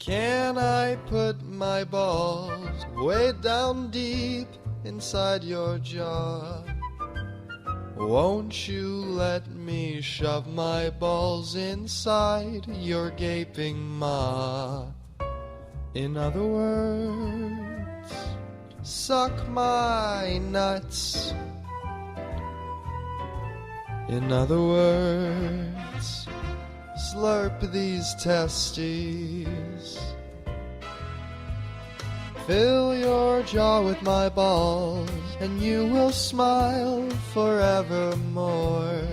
Can I put my balls way down deep inside your jaw? Won't you let me shove my balls inside your gaping maw? In other words, suck my nuts. In other words, slurp these testes. Fill your jaw with my balls, and you will smile forevermore.